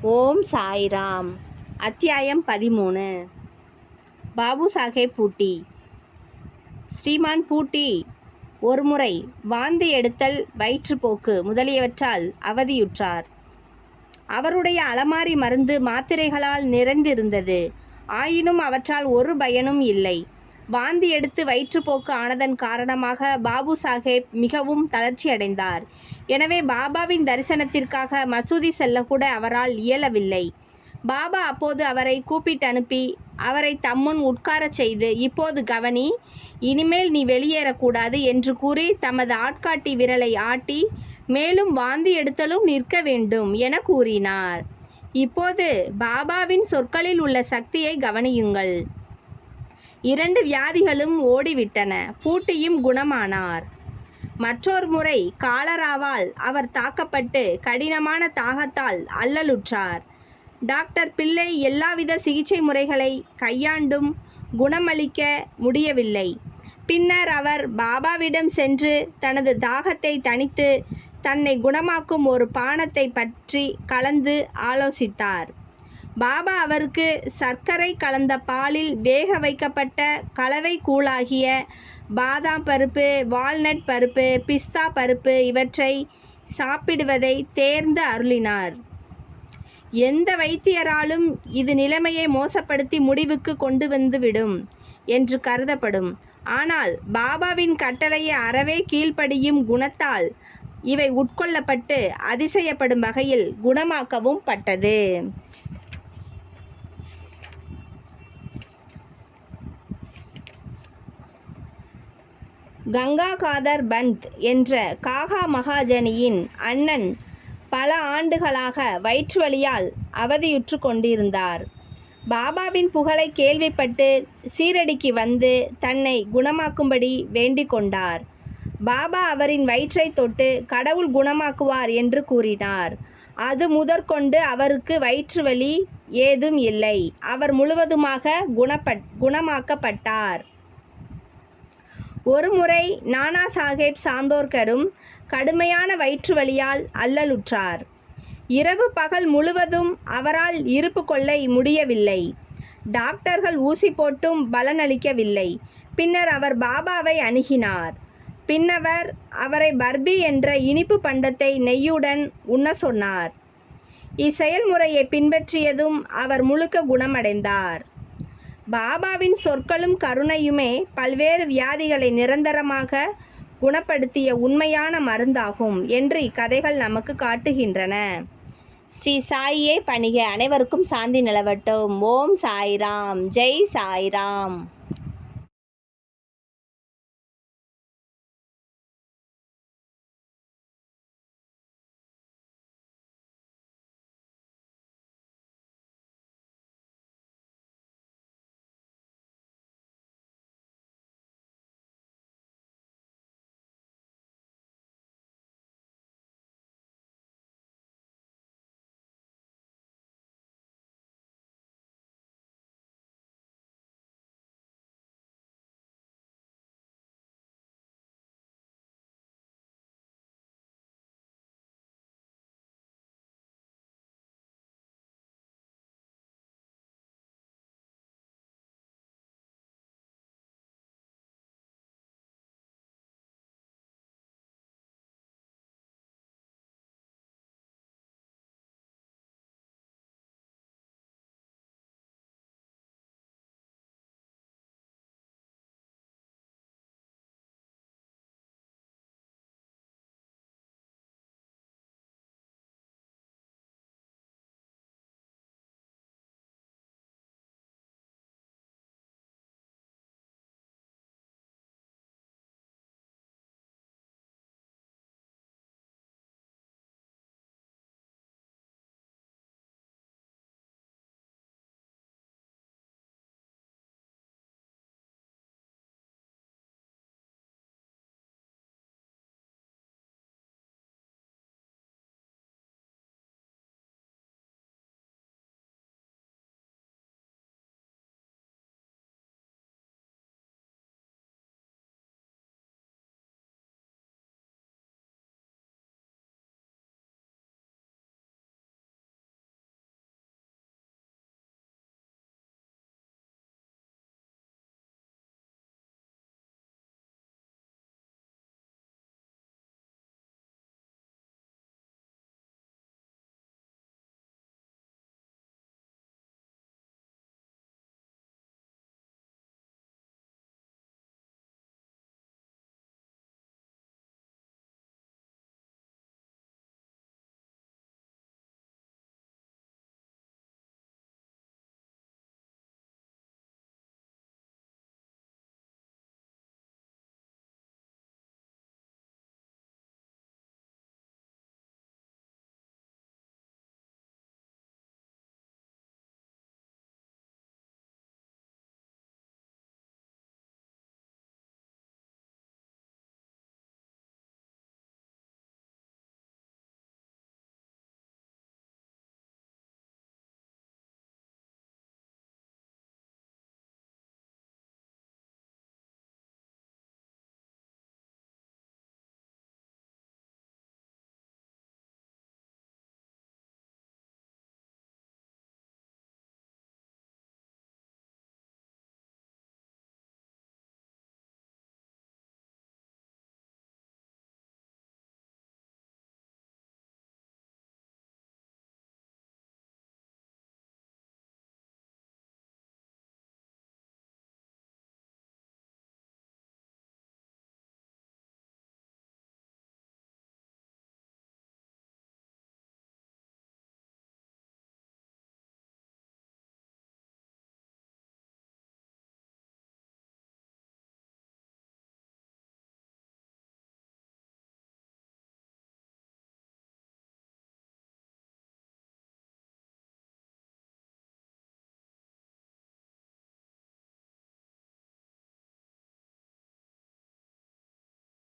ஓம் சாய்ராம். அத்தியாயம் 13. பாபு சாஹேப் பூட்டி. ஸ்ரீமான் பூட்டி ஒருமுறை வாந்தி எடுத்தல், வயிற்றுப்போக்கு முதலியவற்றால் அவதியுற்றார். அவருடைய அலமாரி மருந்து மாத்திரைகளால் நிறைந்திருந்தது. ஆயினும் அவற்றால் ஒரு பயனும் இல்லை. வாந்தி எடுத்து வயிற்றுப்போக்கு ஆனதன் காரணமாக பாபு சாஹேப் மிகவும் தளர்ச்சியடைந்தார். எனவே பாபாவின் தரிசனத்திற்காக மசூதி செல்லக்கூட அவரால் இயலவில்லை. பாபா அப்போது அவரை கூப்பிட்டு அனுப்பி அவரை தம்முன் உட்காரச் செய்து, இப்போது கவனி, இனிமேல் நீ வெளியேறக்கூடாது என்று கூறி தமது ஆட்காட்டி விரலை ஆட்டி, மேலும் வாந்தி எடுத்தலும் நிற்க வேண்டும் என கூறினார். இப்போது பாபாவின் சொற்களில் உள்ள சக்தியை கவனியுங்கள். 2 வியாதிகளும் ஓடிவிட்டன. பூட்டியும் குணமானார். மற்றொரு முறை காலராவால் அவர் தாக்கப்பட்டு கடினமான தாகத்தால் அல்லலுற்றார். டாக்டர் பிள்ளை எல்லாவித சிகிச்சை முறைகளை கையாண்டும் குணமளிக்க முடியவில்லை. பின்னர் அவர் பாபாவிடம் சென்று தனது தாகத்தை தணித்து தன்னை குணமாக்கும் ஒரு பானத்தை பற்றி கலந்து ஆலோசித்தார். பாபா அவருக்கு சர்க்கரை கலந்த பாலில் வேக வைக்கப்பட்ட கலவை கூழாகிய பாதாம் பருப்பு, வால்நட் பருப்பு, பிஸ்தா பருப்பு இவற்றை சாப்பிடுவதை தேர்ந்து அருளினார். எந்த வைத்தியராலும் இது நிலைமையை மோசப்படுத்தி முடிவுக்கு கொண்டு வந்துவிடும் என்று கருதப்படும். ஆனால் பாபாவின் கட்டளையை அறவே கீழ்ப்படியும் குணத்தால் இவை உட்கொள்ளப்பட்டு அதிசயப்படும் வகையில் குணமாக்கவும் பட்டது. கங்காகாதர் பந்த் என்ற காகா மகாஜனியின் அண்ணன் பல ஆண்டுகளாக வயிற்றுவலியால் அவதியுற்று கொண்டிருந்தார். பாபாவின் புகழை கேள்விப்பட்டு சீரடிக்கு வந்து தன்னை குணமாக்கும்படி வேண்டிக் கொண்டார். பாபா அவரின் வயிற்றை தொட்டு கடவுள் குணமாக்குவார் என்று கூறினார். அது முதற்கொண்டு அவருக்கு வயிற்றுவலி ஏதும் இல்லை. அவர் முழுவதுமாக குணமாக்கப்பட்டார். ஒருமுறை நானா சாஹேப் சாந்தோர்கரும் கடுமையான வயிற்றுவலியால் அல்லலுற்றார். இரவு பகல் முழுவதும் அவரால் இருப்பு கொள்ள முடியவில்லை. டாக்டர்கள் ஊசி போட்டும் பலனளிக்கவில்லை. பின்னர் அவர் பாபாவை அணுகினார். பின்னவர் அவரை பர்பி என்ற இனிப்பு பண்டத்தை நெய்யுடன் உண்ண சொன்னார். இச்செயல்முறையை பின்பற்றியதும் அவர் முழுக்க குணமடைந்தார். பாபாவின் சொற்களும் கருணையுமே பல்வேறு வியாதிகளை நிரந்தரமாக குணப்படுத்திய உண்மையான மருந்தாகும் என்று இக்கதைகள் நமக்கு காட்டுகின்றன. ஸ்ரீ சாயியே பணிக. அனைவருக்கும் சாந்தி நிலவட்டும். ஓம் சாய்ராம். ஜெய் சாய்ராம்.